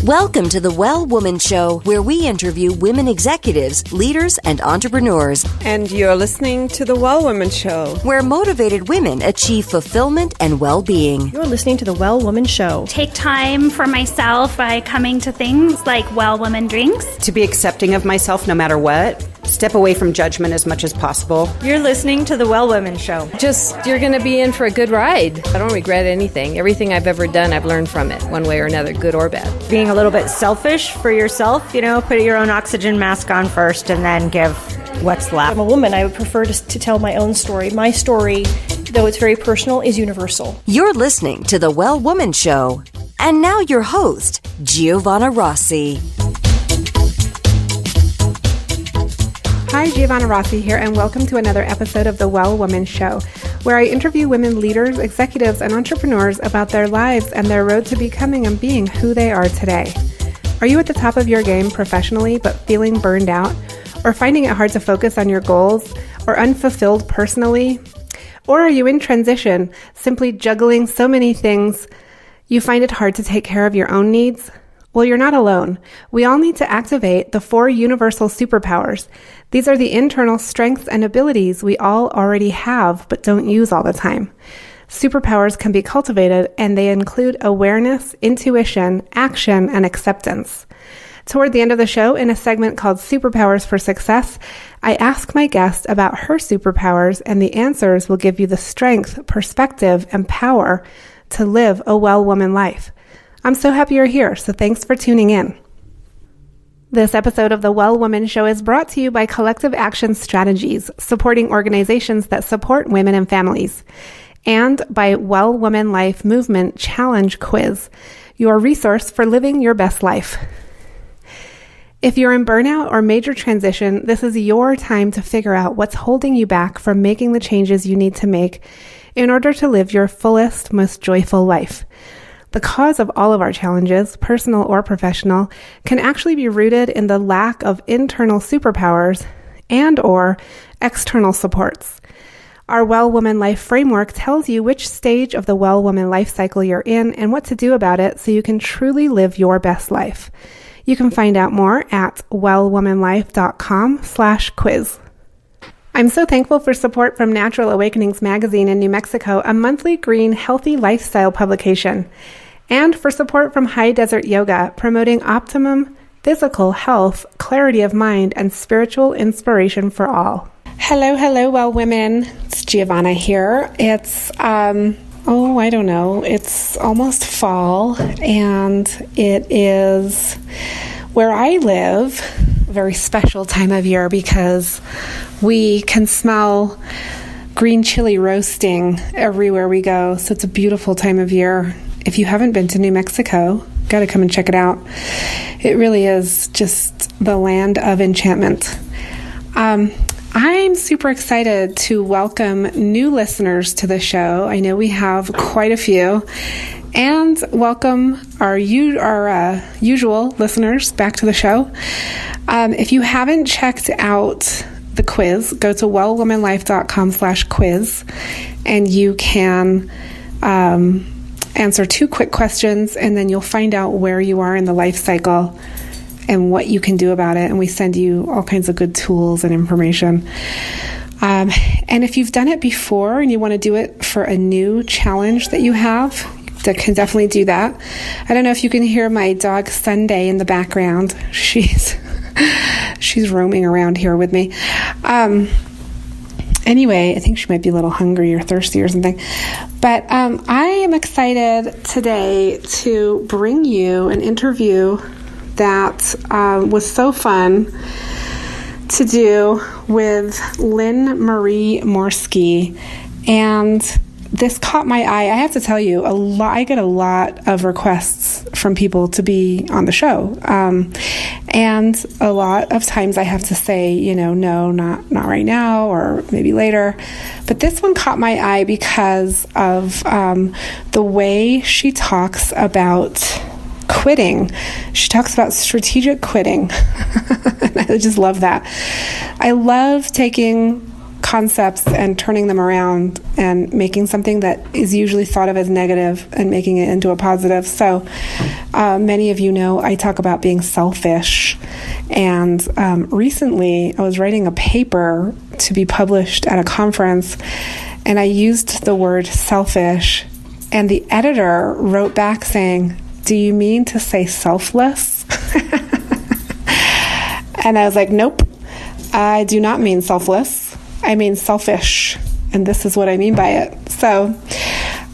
Welcome to the Well Woman Show, where we interview women executives, leaders, and entrepreneurs. And you're listening to the Well Woman Show, where motivated women achieve fulfillment and well-being. You're listening to the Well Woman Show. Take time for myself by coming to things like Well Woman Drinks. To be accepting of myself no matter what. Step away from judgment as much as possible. You're listening to the Well Woman Show. You're going to be in for a good ride. I don't regret anything. Everything I've ever done, I've learned from it, one way or another, good or bad. Being a little bit selfish for yourself, put your own oxygen mask on first and then give what's left. I'm a woman. I would prefer to tell my own story. My story, though it's very personal, is universal. You're listening to the Well Woman Show. And now your host, Giovanna Rossi. Hi, Giovanna Rossi here, and welcome to another episode of the Well Woman Show, where I interview women leaders, executives, and entrepreneurs about their lives and their road to becoming and being who they are today. Are you at the top of your game professionally but feeling burned out, or finding it hard to focus on your goals, or unfulfilled personally? Or are you in transition, simply juggling so many things you find it hard to take care of your own needs? Well, you're not alone. We all need to activate the 4 universal superpowers. These are the internal strengths and abilities we all already have but don't use all the time. Superpowers can be cultivated, and they include awareness, intuition, action, and acceptance. Toward the end of the show, in a segment called Superpowers for Success, I ask my guest about her superpowers, and the answers will give you the strength, perspective, and power to live a well woman life. I'm so happy you're here, so thanks for tuning in. This episode of the Well Woman Show is brought to you by Collective Action Strategies, supporting organizations that support women and families, and by Well Woman Life Movement Challenge Quiz, your resource for living your best life. If you're in burnout or major transition, this is your time to figure out what's holding you back from making the changes you need to make in order to live your fullest, most joyful life. The cause of all of our challenges, personal or professional, can actually be rooted in the lack of internal superpowers and or external supports. Our Well Woman Life framework tells you which stage of the Well Woman life cycle you're in and what to do about it so you can truly live your best life. You can find out more at wellwomanlife.com/quiz. I'm so thankful for support from Natural Awakenings magazine in New Mexico, a monthly green, healthy lifestyle publication, and for support from High Desert Yoga, promoting optimum physical health, clarity of mind, and spiritual inspiration for all. Hello, well women. It's Giovanna here. It's, it's almost fall, and it is where I live, a very special time of year because we can smell green chili roasting everywhere we go. So it's a beautiful time of year. If you haven't been to New Mexico, got to come and check it out. It really is just the land of enchantment. I'm super excited to welcome new listeners to the show. I know we have quite a few. And welcome our usual listeners back to the show. If you haven't checked out the quiz, go to wellwomanlife.com/quiz, and you can answer 2 quick questions, and then you'll find out where you are in the life cycle and what you can do about it. And we send you all kinds of good tools and information. And if you've done it before and you want to do it for a new challenge that you have, that can definitely do that. I don't know if you can hear my dog Sunday in the background. She's roaming around here with me. Anyway, I think she might be a little hungry or thirsty or something. But I am excited today to bring you an interview that was so fun to do with Lynn Marie Morski. And this caught my eye. I have to tell you, I get a lot of requests from people to be on the show. And a lot of times I have to say, no, not right now, or maybe later. But this one caught my eye because of the way she talks about quitting. She talks about strategic quitting. I just love that. I love taking concepts and turning them around and making something that is usually thought of as negative and making it into a positive. So many of you know I talk about being selfish. And recently I was writing a paper to be published at a conference, and I used the word selfish, and the editor wrote back saying, "Do you mean to say selfless?" And I was like, "Nope, I do not mean selfless. I mean selfish. And this is what I mean by it." So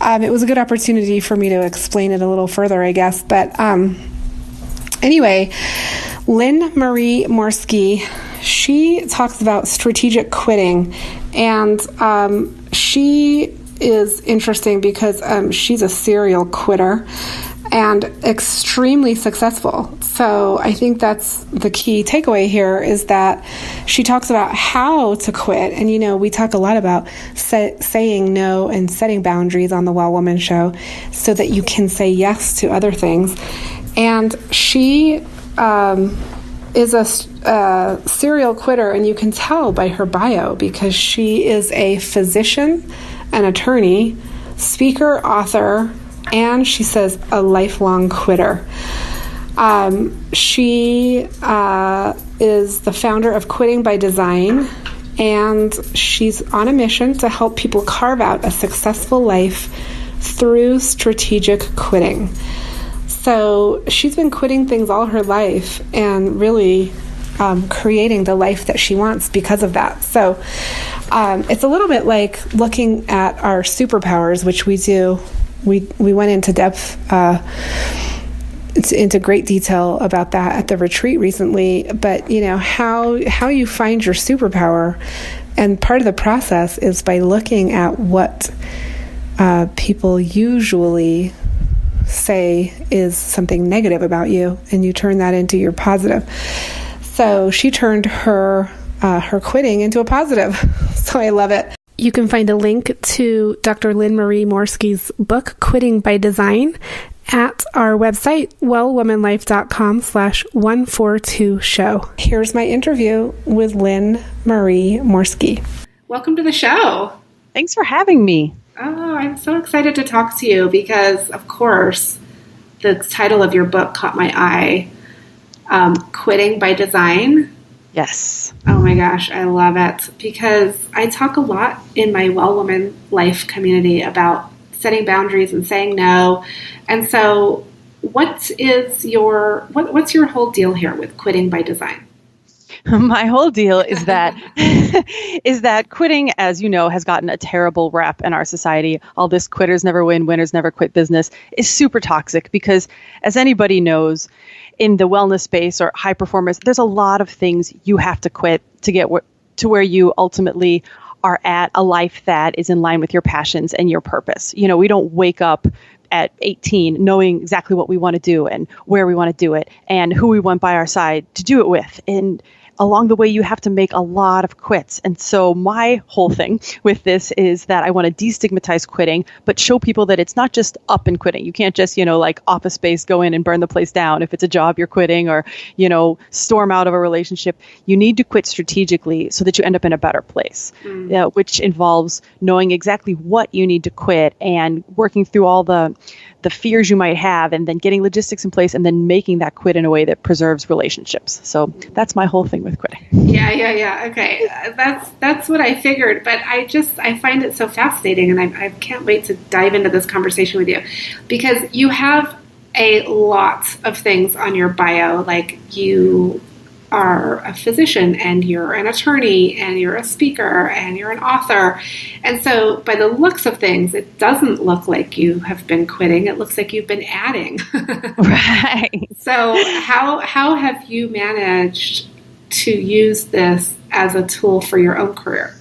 it was a good opportunity for me to explain it a little further, I guess. But anyway, Lynn Marie Morski, she talks about strategic quitting. And she is interesting because she's a serial quitter and extremely successful. So I think that's the key takeaway here, is that she talks about how to quit. And, you know, we talk a lot about saying no and setting boundaries on the Well Woman Show so that you can say yes to other things. And she is a serial quitter, and you can tell by her bio because she is a physician, an attorney, speaker, author, and she says a lifelong quitter. She is the founder of Quitting by Design, and she's on a mission to help people carve out a successful life through strategic quitting. So she's been quitting things all her life and really creating the life that she wants because of that. So it's a little bit like looking at our superpowers, which we do. We went into depth, into great detail about that at the retreat recently. But, you know, how you find your superpower, and part of the process is by looking at what people usually say is something negative about you, and you turn that into your positive. So she turned her quitting into a positive. So I love it. You can find a link to Dr. Lynn Marie Morski's book, Quitting by Design, at our website, wellwomanlife.com/142show. Here's my interview with Lynn Marie Morski. Welcome to the show. Thanks for having me. Oh, I'm so excited to talk to you because, of course, the title of your book caught my eye, Quitting by Design. Yes. Oh my gosh, I love it, because I talk a lot in my Well Woman Life community about setting boundaries and saying no. And so what's your whole deal here with Quitting by Design? My whole deal is that quitting, as you know, has gotten a terrible rap in our society. All this quitters never win, winners never quit business is super toxic because, as anybody knows, in the wellness space or high performance, there's a lot of things you have to quit to get to where you ultimately are at a life that is in line with your passions and your purpose. You know, we don't wake up at 18 knowing exactly what we want to do and where we want to do it and who we want by our side to do it with. And along the way, you have to make a lot of quits. And so my whole thing with this is that I want to destigmatize quitting, but show people that it's not just up and quitting. You can't just, like Office Space, go in and burn the place down if it's a job you're quitting, or, storm out of a relationship. You need to quit strategically so that you end up in a better place, which involves knowing exactly what you need to quit and working through all the fears you might have, and then getting logistics in place, and then making that quit in a way that preserves relationships. So that's my whole thing with quitting. Yeah. Okay. That's what I figured, but I find it so fascinating, and I can't wait to dive into this conversation with you, because you have a lot of things on your bio, like you are a physician, and you're an attorney, and you're a speaker, and you're an author. And so by the looks of things, it doesn't look like you have been quitting. It looks like you've been adding. Right. So how have you managed to use this as a tool for your own career?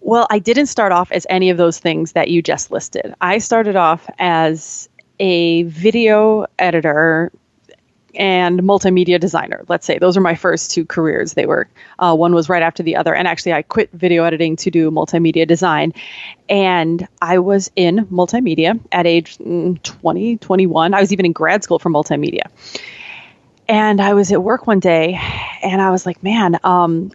Well, I didn't start off as any of those things that you just listed. I started off as a video editor and multimedia designer. Let's say those are my first two careers. They were, one was right after the other. And actually I quit video editing to do multimedia design. And I was in multimedia at age 20, 21. I was even in grad school for multimedia. And I was at work one day and I was like, man, I'm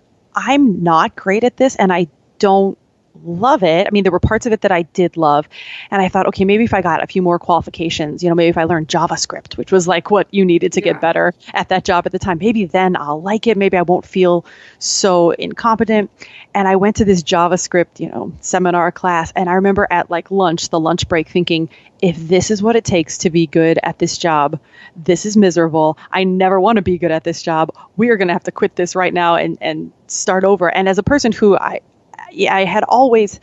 not great at this. And I don't love it. I mean, there were parts of it that I did love. And I thought, okay, maybe if I got a few more qualifications, maybe if I learned JavaScript, which was like what you needed to get better at that job at the time, maybe then I'll like it. Maybe I won't feel so incompetent. And I went to this JavaScript, seminar class. And I remember at like lunch, the lunch break, thinking, if this is what it takes to be good at this job, this is miserable. I never want to be good at this job. We are going to have to quit this right now and start over. And as a person who I had always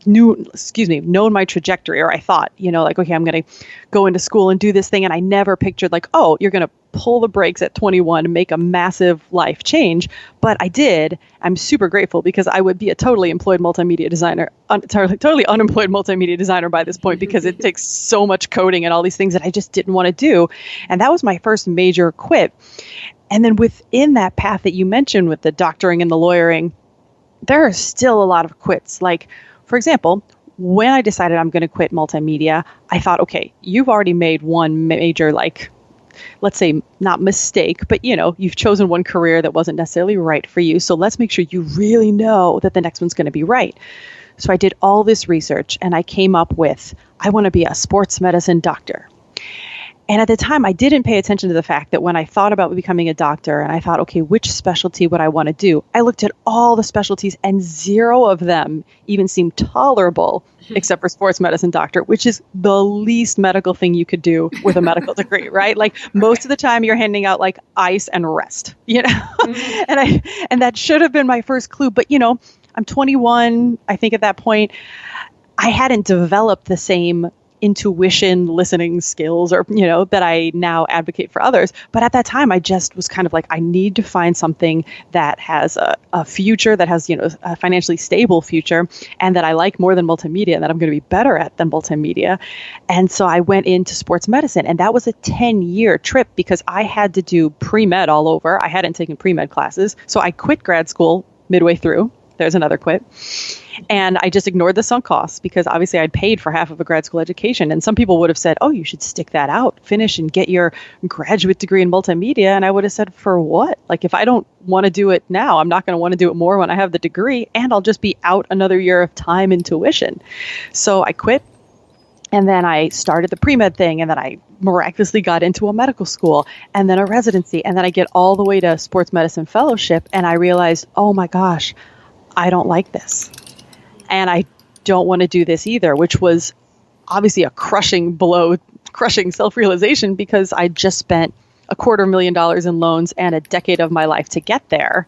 known my trajectory, or I thought, like, okay, I'm going to go into school and do this thing. And I never pictured like, oh, you're going to pull the brakes at 21 and make a massive life change. But I did. I'm super grateful because I would be a totally employed multimedia designer, totally unemployed multimedia designer by this point, because it takes so much coding and all these things that I just didn't want to do. And that was my first major quit. And then within that path that you mentioned with the doctoring and the lawyering, there are still a lot of quits. Like, for example, when I decided I'm going to quit multimedia, I thought, okay, you've already made one major, like, let's say not mistake, but you've chosen one career that wasn't necessarily right for you. So let's make sure you really know that the next one's going to be right. So I did all this research and I came up with, I want to be a sports medicine doctor. And at the time, I didn't pay attention to the fact that when I thought about becoming a doctor and I thought, okay, which specialty would I want to do? I looked at all the specialties and zero of them even seemed tolerable except for sports medicine doctor, which is the least medical thing you could do with a medical degree, right? Like most of the time you're handing out like ice and rest, and that should have been my first clue. But, I'm 21. I think at that point, I hadn't developed the same intuition, listening skills, or, that I now advocate for others. But at that time, I just was kind of like, I need to find something that has a future, that has, a financially stable future, and that I like more than multimedia, and that I'm going to be better at than multimedia. And so I went into sports medicine, and that was a 10-year trip because I had to do pre-med all over. I hadn't taken pre-med classes. So I quit grad school midway through. There's another quit. And I just ignored the sunk costs because obviously I'd paid for half of a grad school education. And some people would have said, oh, you should stick that out, finish and get your graduate degree in multimedia. And I would have said, for what? Like, if I don't want to do it now, I'm not going to want to do it more when I have the degree, and I'll just be out another year of time and tuition. So I quit. And then I started the pre-med thing, and then I miraculously got into a medical school and then a residency. And then I get all the way to sports medicine fellowship. And I realized, oh my gosh, I don't like this. And I don't want to do this either, which was obviously a crushing blow, crushing self-realization, because I just spent $250,000 in loans and a decade of my life to get there.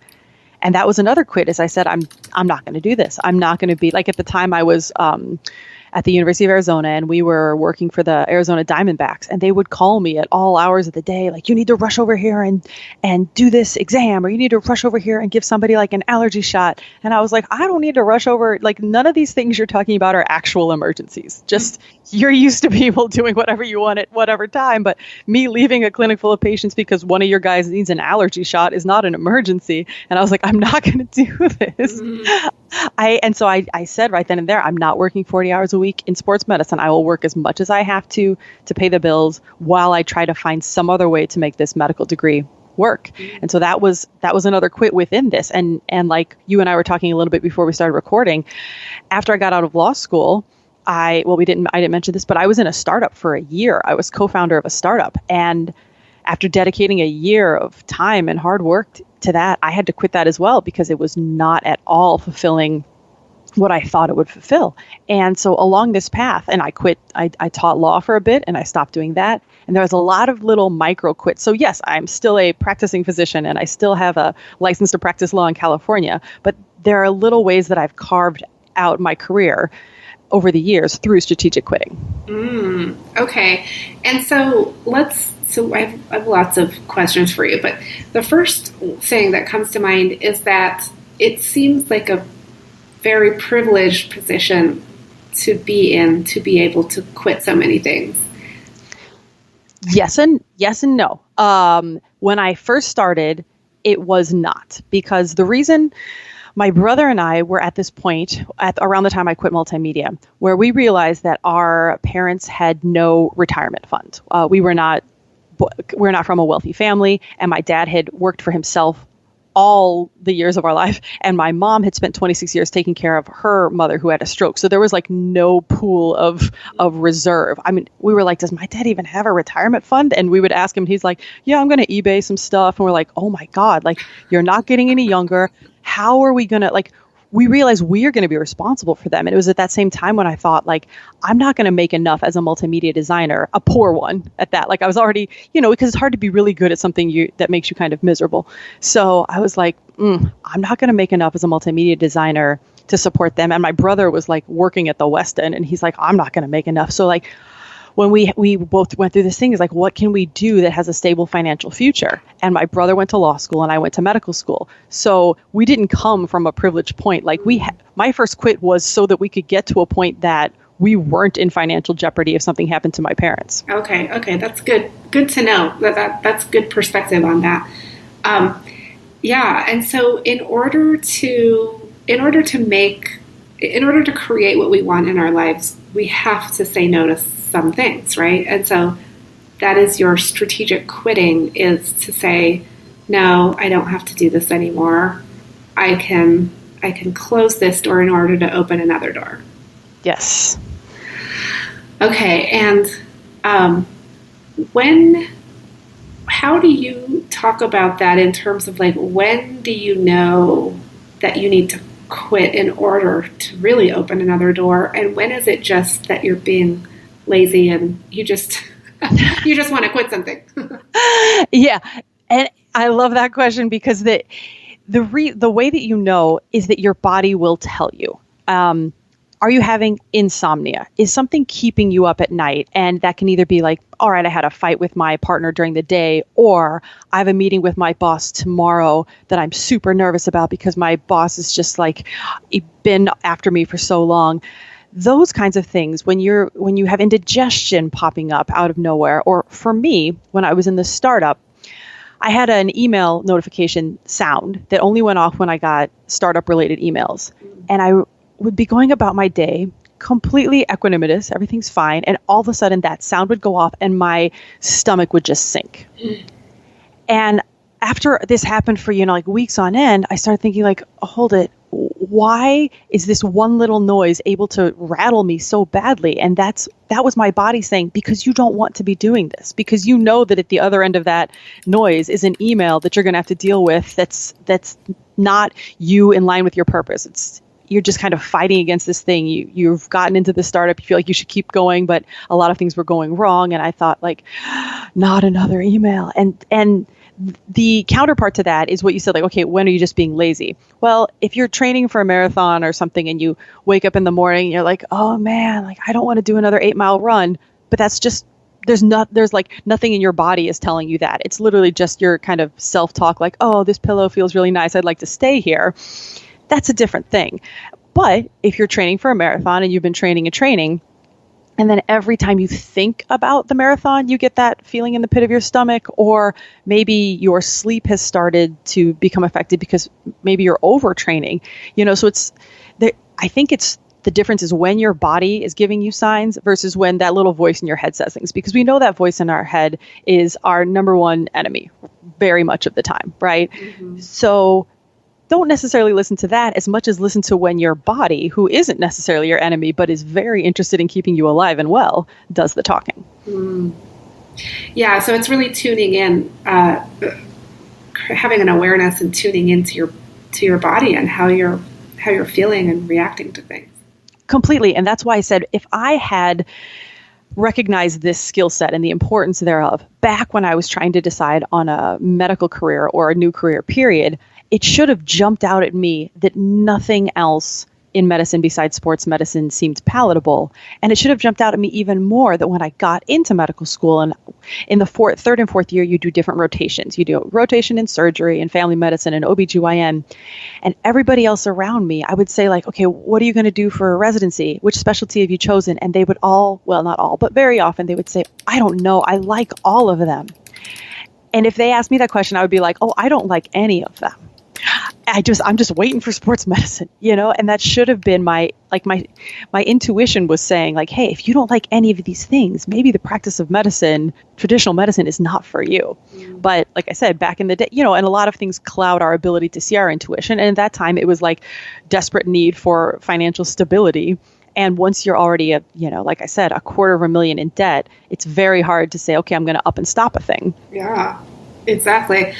And that was another quit, as I said, I'm not going to do this. I'm not going to be, like, at the time I was at the University of Arizona, and we were working for the Arizona Diamondbacks, and they would call me at all hours of the day, like, you need to rush over here and do this exam, or you need to rush over here and give somebody like an allergy shot. And I was like, I don't need to rush over. Like, none of these things you're talking about are actual emergencies. Just, you're used to people doing whatever you want at whatever time. But me leaving a clinic full of patients because one of your guys needs an allergy shot is not an emergency. And I was like, I'm not going to do this. So I said right then and there, I'm not working 40 hours a week in sports medicine. I will work as much as I have to pay the bills while I try to find some other way to make this medical degree work. And so that was another quit within this. And like you and I were talking a little bit before we started recording, after I got out of law school, I didn't mention this, but I was in a startup for a year. I was co-founder of a startup. And after dedicating a year of time and hard work to that, I had to quit that as well because it was not at all fulfilling what I thought it would fulfill. And so along this path, and I quit, I taught law for a bit and I stopped doing that. And there was a lot of little micro quits. So yes, I'm still a practicing physician and I still have a license to practice law in California, but there are little ways that I've carved out my career over the years through strategic quitting. Okay. And so I have lots of questions for you, but the first thing that comes to mind is that it seems like a very privileged position to be in, to be able to quit so many things. Yes and no. When I first started, it was not, because the reason my brother and I were at this point around the time I quit multimedia, where we realized that our parents had no retirement fund. We're not from a wealthy family, and my dad had worked for himself all the years of our life. And my mom had spent 26 years taking care of her mother who had a stroke. So there was like no pool of reserve. I mean, we were like, does my dad even have a retirement fund? And we would ask him, he's like, yeah, I'm going to eBay some stuff. And we're like, oh my God, like you're not getting any younger. How are we going to we realized we are going to be responsible for them. And it was at that same time when I thought, like, I'm not going to make enough as a multimedia designer, a poor one at that. Like I was already, because it's hard to be really good at something that makes you kind of miserable. So I was like, I'm not going to make enough as a multimedia designer to support them. And my brother was like working at the West End and he's like, I'm not going to make enough. So like, when we both went through this thing is like, what can we do that has a stable financial future? And my brother went to law school and I went to medical school. So we didn't come from a privileged point. Like my first quit was so that we could get to a point that we weren't in financial jeopardy if something happened to my parents. Okay. That's good. Good to know. That's good perspective on that. Yeah. And so in order to create what we want in our lives, we have to say no to some things, right? And so that is your strategic quitting, is to say, no, I don't have to do this anymore. I can close this door in order to open another door. Yes. Okay. And how do you talk about that in terms of like, when do you know that you need to quit in order to really open another door? And when is it just that you're being lazy and you just want to quit something? Yeah. And I love that question because the way that you know is that your body will tell you. Are you having insomnia? Is something keeping you up at night? And that can either be like, all right, I had a fight with my partner during the day, or I have a meeting with my boss tomorrow that I'm super nervous about because my boss is just like been after me for so long. Those kinds of things, when you have indigestion popping up out of nowhere, or for me, when I was in the startup, I had an email notification sound that only went off when I got startup related emails. And I would be going about my day completely equanimous, everything's fine. And all of a sudden that sound would go off and my stomach would just sink. And after this happened for, like weeks on end, I started thinking like, oh, hold it. Why is this one little noise able to rattle me so badly? And that was my body saying, because you don't want to be doing this, because you know that at the other end of that noise is an email that you're going to have to deal with that's not you in line with your purpose. You're just kind of fighting against this thing. You've gotten into the startup. You feel like you should keep going, but a lot of things were going wrong. And I thought like, not another email. And the counterpart to that is what you said, like, okay, when are you just being lazy? Well, if you're training for a marathon or something and you wake up in the morning, and you're like, oh man, like I don't want to do another 8-mile run, but that's just, there's like nothing in your body is telling you that. It's literally just your kind of self-talk, like, oh, this pillow feels really nice. I'd like to stay here. That's a different thing. But if you're training for a marathon and you've been training, and then every time you think about the marathon, you get that feeling in the pit of your stomach, or maybe your sleep has started to become affected because maybe you're overtraining, so I think the difference is when your body is giving you signs versus when that little voice in your head says things, because we know that voice in our head is our number one enemy very much of the time, right? Mm-hmm. So don't necessarily listen to that as much as listen to when your body, who isn't necessarily your enemy, but is very interested in keeping you alive and well, does the talking. Mm. Yeah, so it's really tuning in, having an awareness and tuning into your body and how you're feeling and reacting to things. Completely. And that's why I said, if I had recognized this skill set and the importance thereof back when I was trying to decide on a medical career or a new career period, it should have jumped out at me that nothing else in medicine besides sports medicine seemed palatable. And it should have jumped out at me even more that when I got into medical school, and in the third and fourth year, you do different rotations. You do a rotation in surgery and family medicine and OBGYN. And everybody else around me, I would say like, okay, what are you going to do for a residency? Which specialty have you chosen? And they would all, well, not all, but very often they would say, I don't know. I like all of them. And if they asked me that question, I would be like, oh, I don't like any of them. I'm just waiting for sports medicine, and that should have been my intuition was saying like, hey, if you don't like any of these things, maybe the practice of medicine, traditional medicine is not for you. But like I said, back in the day, and a lot of things cloud our ability to see our intuition. And at that time it was like desperate need for financial stability. And once you're already like I said, $250,000 in debt, it's very hard to say, okay, I'm going to up and stop a thing. Yeah, exactly.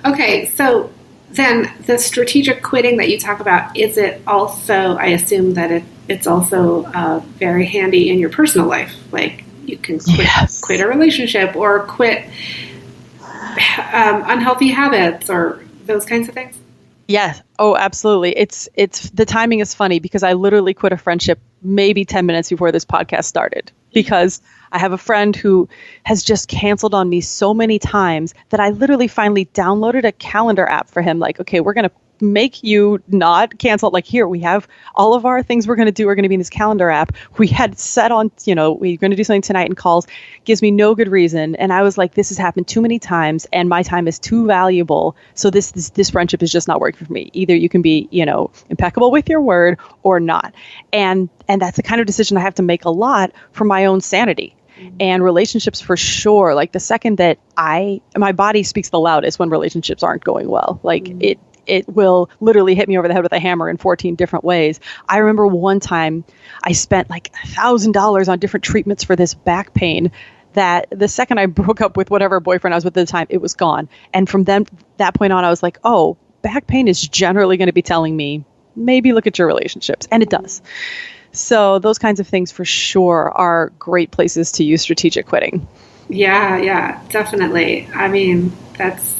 Okay. So then the strategic quitting that you talk about, is it also, I assume that it's also very handy in your personal life. Like you can quit a relationship or quit unhealthy habits or those kinds of things. Yes. Oh, absolutely. It's the timing is funny because I literally quit a friendship maybe 10 minutes before this podcast started because I have a friend who has just canceled on me so many times that I literally finally downloaded a calendar app for him. Like, okay, we're going to make you not cancel. Like, here, we have all of our things we're going to do. We're going to be in this calendar app. We had set on, we're going to do something tonight and calls. Gives me no good reason. And I was like, this has happened too many times and my time is too valuable. So this friendship is just not working for me. Either you can be, impeccable with your word or not. And that's the kind of decision I have to make a lot for my own sanity. And relationships for sure. Like the second that my body speaks the loudest when relationships aren't going well. Like it will literally hit me over the head with a hammer in 14 different ways. I remember one time I spent like $1,000 on different treatments for this back pain that the second I broke up with whatever boyfriend I was with at the time, it was gone. And from that point on, I was like, oh, back pain is generally going to be telling me, maybe look at your relationships. And it does. So those kinds of things for sure are great places to use strategic quitting. Yeah, definitely. I mean, that's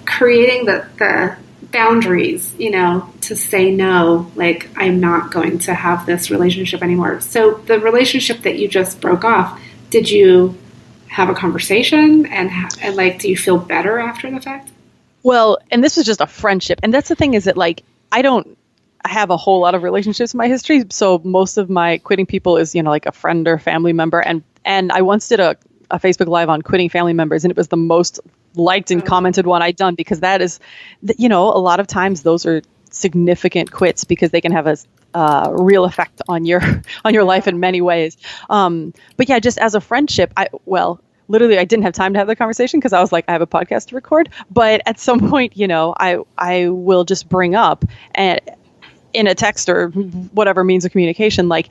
creating the boundaries, to say no, like I'm not going to have this relationship anymore. So the relationship that you just broke off, did you have a conversation and like, do you feel better after the fact? Well, and this was just a friendship. And that's the thing is that like, I don't have a whole lot of relationships in my history. So most of my quitting people is, like a friend or family member. And I once did a Facebook Live on quitting family members, and it was the most liked and commented one I'd done because that is, a lot of times those are significant quits because they can have a real effect on your life in many ways. But yeah, just as a friendship, literally I didn't have time to have the conversation because I was like, I have a podcast to record. But at some point, I will just bring up and in a text or whatever means of communication, like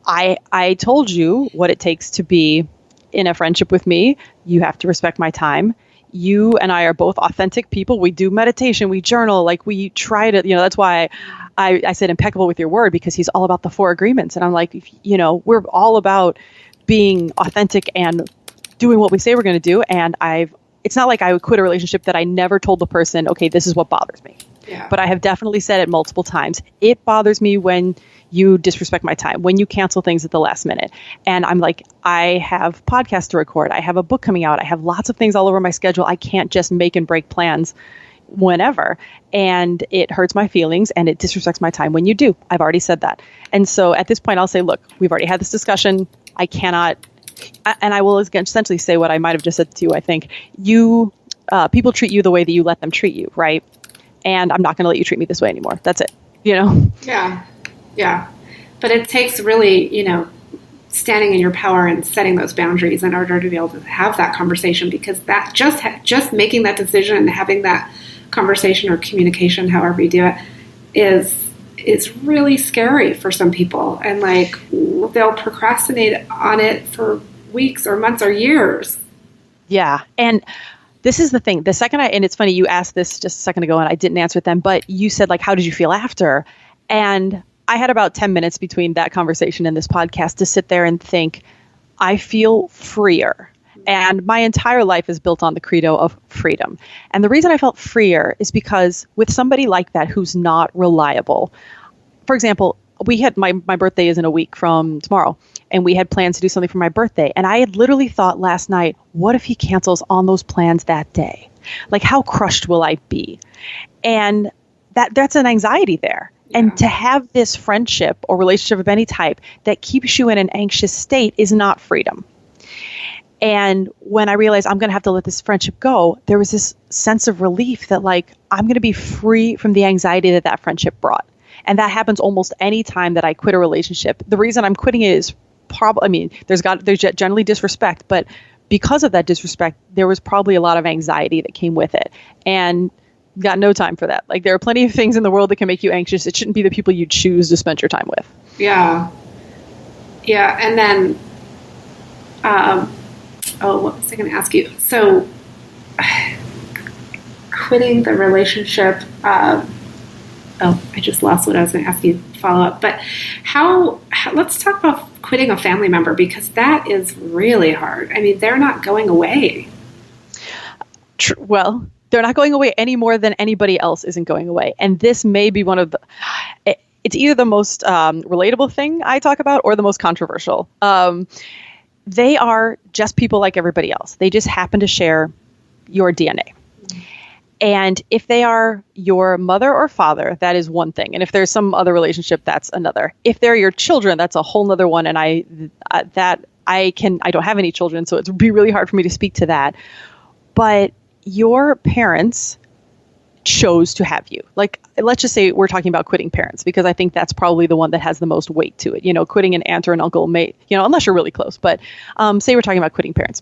I told you what it takes to be in a friendship with me. You have to respect my time. You and I are both authentic people. We do meditation, we journal, like we try to, that's why I said impeccable with your word, because he's all about the 4 agreements. And I'm like, we're all about being authentic and doing what we say we're going to do. And it's not like I would quit a relationship that I never told the person, okay, this is what bothers me. Yeah. But I have definitely said it multiple times. It bothers me when you disrespect my time, when you cancel things at the last minute. And I'm like, I have podcasts to record. I have a book coming out. I have lots of things all over my schedule. I can't just make and break plans whenever. And it hurts my feelings and it disrespects my time when you do. I've already said that. And so at this point, I'll say, look, we've already had this discussion. I cannot, and I will essentially say what I might have just said to you. I think people treat you the way that you let them treat you, right? And I'm not going to let you treat me this way anymore. That's it. Yeah. But it takes really, standing in your power and setting those boundaries in order to be able to have that conversation, because that just making that decision and having that conversation or communication, however you do it, is really scary for some people. And like, they'll procrastinate on it for weeks or months or years. Yeah. And this is the thing. The second and it's funny, you asked this just a second ago and I didn't answer it then, but you said like, how did you feel after? And I had about 10 minutes between that conversation and this podcast to sit there and think, I feel freer. And my entire life is built on the credo of freedom. And the reason I felt freer is because with somebody like that who's not reliable, for example, we had my birthday is in a week from tomorrow, and we had plans to do something for my birthday. And I had literally thought last night, what if he cancels on those plans that day? Like, how crushed will I be? And that's an anxiety there. Yeah. And to have this friendship or relationship of any type that keeps you in an anxious state is not freedom. And when I realized I'm going to have to let this friendship go, there was this sense of relief that like, I'm going to be free from the anxiety that that friendship brought. And that happens almost any time that I quit a relationship. The reason I'm quitting it is there's generally disrespect, but because of that disrespect, there was probably a lot of anxiety that came with it, and got no time for that. Like, there are plenty of things in the world that can make you anxious. It shouldn't be the people you choose to spend your time with. Yeah. Yeah. And then, what was I going to ask you? So quitting the relationship, I just lost what I was going to ask you to follow up. But let's talk about quitting a family member, because that is really hard. I mean, they're not going away. Well, they're not going away any more than anybody else isn't going away. And this may be one of the, it's either the most relatable thing I talk about or the most controversial. They are just people like everybody else. They just happen to share your DNA. And if they are your mother or father, that is one thing. And if there's some other relationship, that's another. If they're your children, that's a whole nother one. And I don't have any children, so it would be really hard for me to speak to that. But your parents chose to have you. Like, let's just say we're talking about quitting parents, because I think that's probably the one that has the most weight to it. You know, quitting an aunt or an uncle may, unless you're really close. But say we're talking about quitting parents.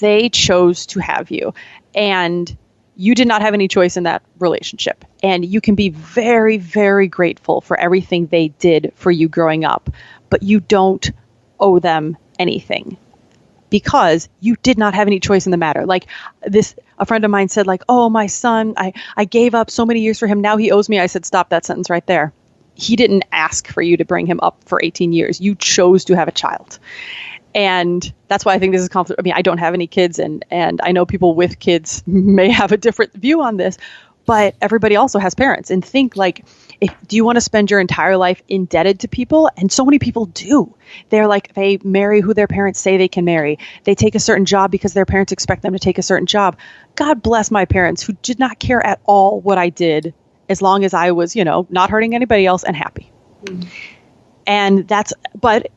They chose to have you. And you did not have any choice in that relationship. And you can be very, very grateful for everything they did for you growing up, but you don't owe them anything because you did not have any choice in the matter. Like a friend of mine said, like, oh, my son, I gave up so many years for him. Now he owes me. I said, stop that sentence right there. He didn't ask for you to bring him up for 18 years. You chose to have a child. And that's why I think this is conflict. I mean, I don't have any kids, and I know people with kids may have a different view on this, but everybody also has parents. And think, like, do you want to spend your entire life indebted to people? And so many people do. They're like, they marry who their parents say they can marry. They take a certain job because their parents expect them to take a certain job. God bless my parents, who did not care at all what I did, as long as I was, not hurting anybody else and happy. Mm. And but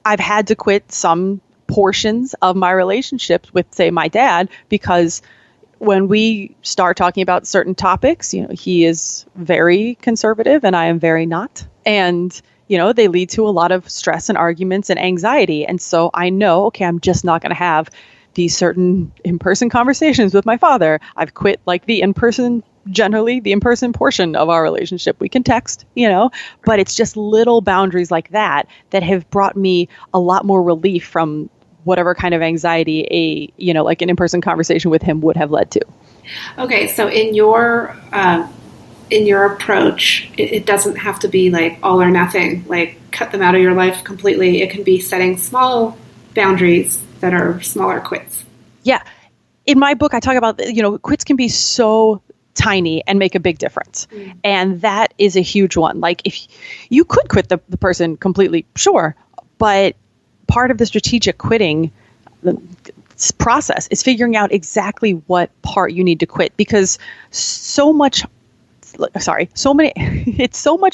I've had to quit some portions of my relationships with, say, my dad, because when we start talking about certain topics, he is very conservative and I am very not. And, they lead to a lot of stress and arguments and anxiety. And so I know, okay, I'm just not going to have these certain in-person conversations with my father. I've quit generally the in-person portion of our relationship. We can text, but it's just little boundaries like that have brought me a lot more relief from whatever kind of anxiety like an in-person conversation with him would have led to. Okay. So in your approach, it doesn't have to be like all or nothing, like cut them out of your life completely. It can be setting small boundaries that are smaller quits. Yeah. In my book, I talk about, quits can be so tiny and make a big difference. Mm. And that is a huge one. Like, if you could quit the person completely, sure. But part of the strategic quitting process is figuring out exactly what part you need to quit, because it's so much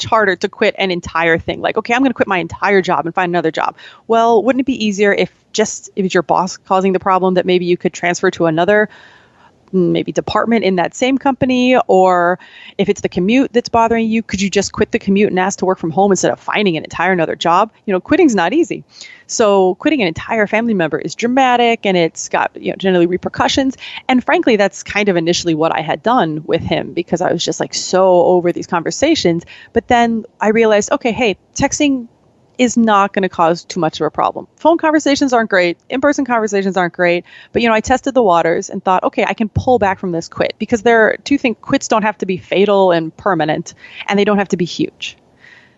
harder to quit an entire thing. Like, okay, I'm going to quit my entire job and find another job. Well, wouldn't it be easier if it's your boss causing the problem, that maybe you could transfer to another maybe department in that same company? Or if it's the commute that's bothering you, could you just quit the commute and ask to work from home instead of finding an entire another job? Quitting's not easy. So quitting an entire family member is dramatic, and it's got, generally repercussions. And frankly, that's kind of initially what I had done with him, because I was just like so over these conversations. But then I realized, okay, hey, texting is not going to cause too much of a problem. Phone conversations aren't great. In-person conversations aren't great. But, I tested the waters and thought, okay, I can pull back from this quit, because there are two things. Quits don't have to be fatal and permanent, and they don't have to be huge.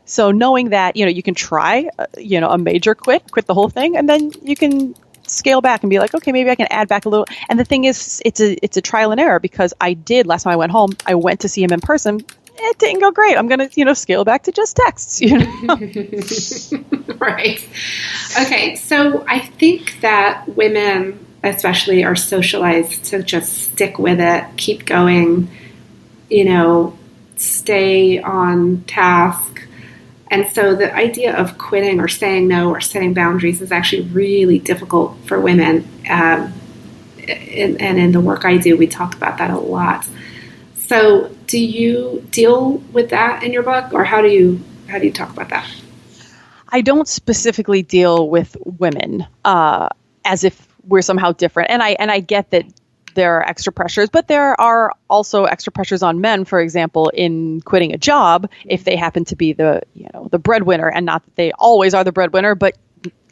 So knowing that, you can try, a major quit the whole thing, and then you can scale back and be like, okay, maybe I can add back a little. And the thing is, it's a trial and error, because last time I went home, I went to see him in person. It didn't go great. I'm going to, scale back to just texts, Right. Okay. So I think that women especially are socialized to just stick with it, keep going, stay on task. And so the idea of quitting or saying no or setting boundaries is actually really difficult for women. And in the work I do, we talk about that a lot. So do you deal with that in your book, or how do you talk about that? I don't specifically deal with women as if we're somehow different. And I get that there are extra pressures, but there are also extra pressures on men, for example, in quitting a job if they happen to be the breadwinner, and not that they always are the breadwinner, but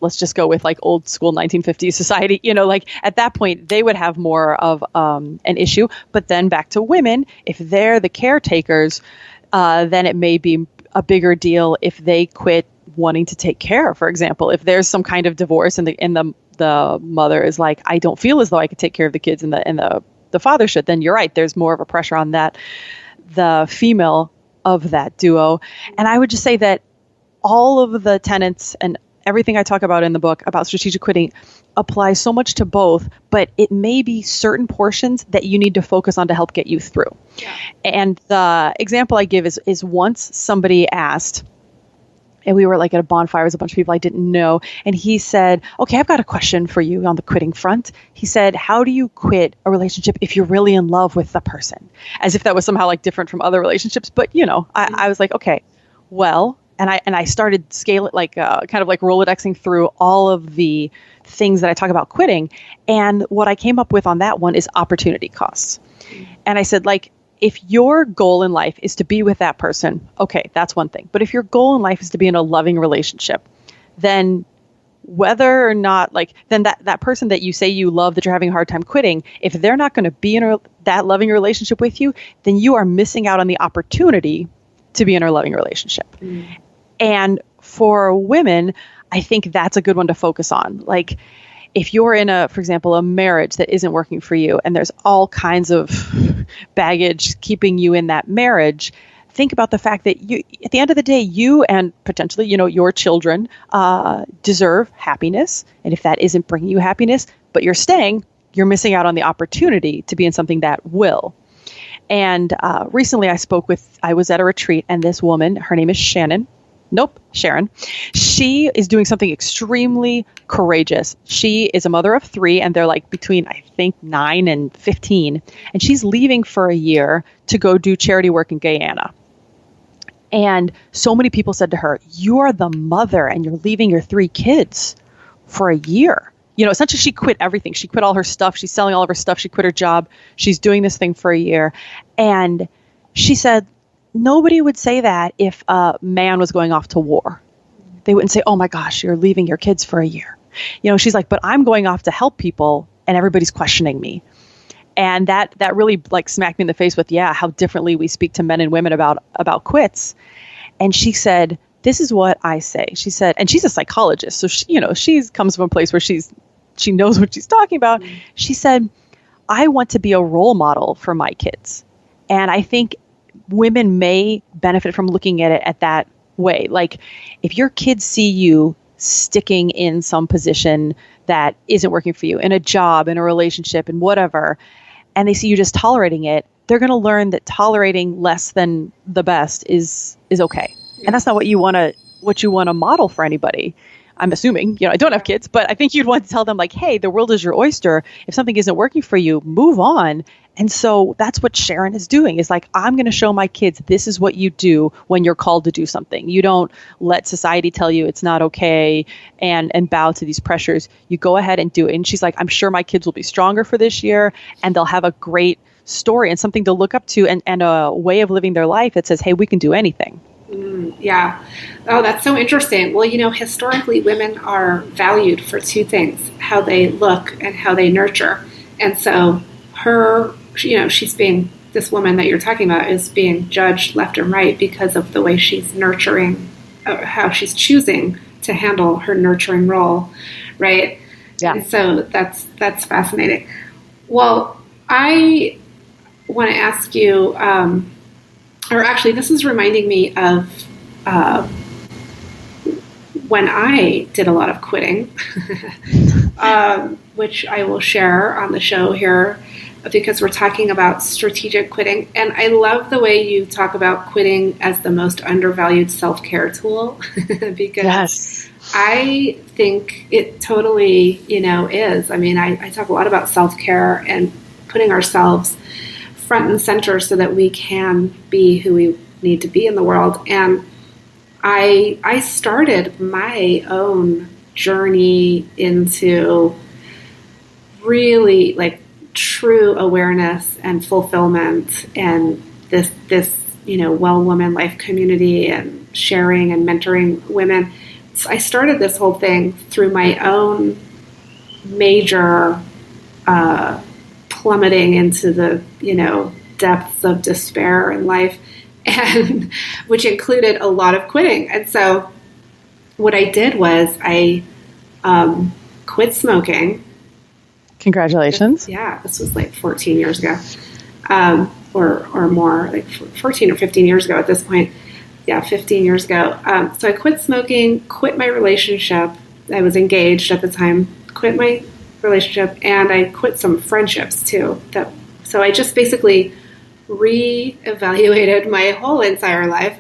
let's just go with like old school 1950s society, like at that point they would have more of an issue. But then back to women, if they're the caretakers, then it may be a bigger deal if they quit wanting to take care. For example, if there's some kind of divorce and the mother is like, I don't feel as though I could take care of the kids and the father should, then you're right. There's more of a pressure on the female of that duo. And I would just say that all of the tenets and everything I talk about in the book about strategic quitting applies so much to both, but it may be certain portions that you need to focus on to help get you through. Yeah. And the example I give is once somebody asked, and we were like at a bonfire with a bunch of people I didn't know. And he said, okay, I've got a question for you on the quitting front. He said, how do you quit a relationship if you're really in love with the person? As if that was somehow like different from other relationships. But, I was like, okay, well, and I started scale it like kind of like Rolodexing through all of the things that I talk about quitting. And what I came up with on that one is opportunity costs. And I said, like, if your goal in life is to be with that person, okay, that's one thing. But if your goal in life is to be in a loving relationship, then whether or not, then that person that you say you love, that you're having a hard time quitting, if they're not going to be in that loving relationship with you, then you are missing out on the opportunity to be in a loving relationship. Mm. And for women, I think that's a good one to focus on. Like, if you're in for example, a marriage that isn't working for you and there's all kinds of baggage keeping you in that marriage, think about the fact that you, at the end of the day, you and potentially, your children deserve happiness. And if that isn't bringing you happiness, but you're staying, you're missing out on the opportunity to be in something that will. And recently I was at a retreat, and this woman, her name is Sharon. She is doing something extremely courageous. She is a mother of 3, and they're like between, I think, 9 and 15. And she's leaving for a year to go do charity work in Guyana. And so many people said to her, you are the mother and you're leaving your 3 kids for a year. Essentially she quit everything. She quit all her stuff. She's selling all of her stuff. She quit her job. She's doing this thing for a year. And she said, nobody would say that if a man was going off to war. They wouldn't say, oh my gosh, you're leaving your kids for a year. She's like, but I'm going off to help people and everybody's questioning me. And that really like smacked me in the face with, how differently we speak to men and women about quits. And she said, this is what I say. She said, and she's a psychologist. So she comes from a place where she knows what she's talking about. Mm-hmm. She said, I want to be a role model for my kids. And I think women may benefit from looking at it at that way. Like, if your kids see you sticking in some position that isn't working for you, in a job, in a relationship, in whatever, and they see you just tolerating it, they're going to learn that tolerating less than the best is okay. Yeah. And that's not what you want to model for anybody. I'm assuming, I don't have kids, but I think you'd want to tell them like, hey, the world is your oyster. If something isn't working for you, move on. And so that's what Sharon is doing, is like, I'm going to show my kids this is what you do when you're called to do something. You don't let society tell you it's not okay and bow to these pressures. You go ahead and do it. And she's like, I'm sure my kids will be stronger for this year and they'll have a great story and something to look up to and a way of living their life that says, hey, we can do anything. Yeah. Oh, that's so interesting. Well, historically, women are valued for 2 things, how they look and how they nurture. And so this woman that you're talking about is being judged left and right because of the way she's nurturing, how she's choosing to handle her nurturing role. Right. Yeah. And so that's fascinating. Well, I want to ask you, or actually, this is reminding me of when I did a lot of quitting, which I will share on the show here because we're talking about strategic quitting. And I love the way you talk about quitting as the most undervalued self-care tool because I think it totally, is. I mean, I talk a lot about self-care and putting ourselves front and center so that we can be who we need to be in the world. And I started my own journey into really like true awareness and fulfillment and this well woman life community and sharing and mentoring women. So I started this whole thing through my own major plummeting into the depths of despair in life, and which included a lot of quitting. And so what I did was I quit smoking. Congratulations. This was like 14 years ago, or more, like 14 or 15 years ago at this point. 15 years ago. So I quit smoking, quit my relationship. I was engaged at the time, quit my relationship, and I quit some friendships too. So I just basically reevaluated my whole entire life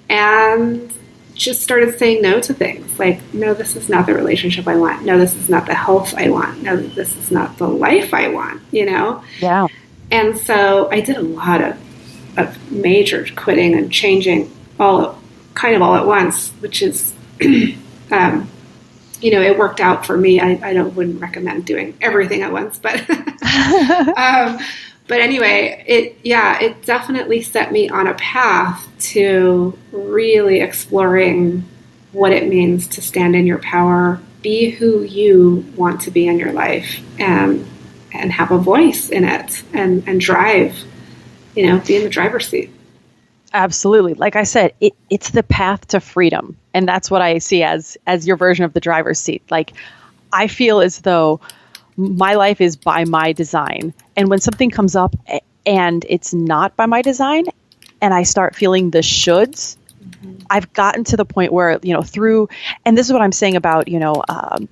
and just started saying no to things. Like, no, this is not the relationship I want. No, this is not the health I want. No, this is not the life I want, Yeah. And so I did a lot of major quitting and changing all at once, which is, it worked out for me. I wouldn't recommend doing everything at once, but, but anyway, it definitely set me on a path to really exploring what it means to stand in your power, be who you want to be in your life, and have a voice in it and drive, be in the driver's seat. Absolutely. Like I said, it's the path to freedom. And that's what I see as your version of the driver's seat. Like, I feel as though my life is by my design. And when something comes up and it's not by my design and I start feeling the shoulds, I've gotten to the point where, and this is what I'm saying about,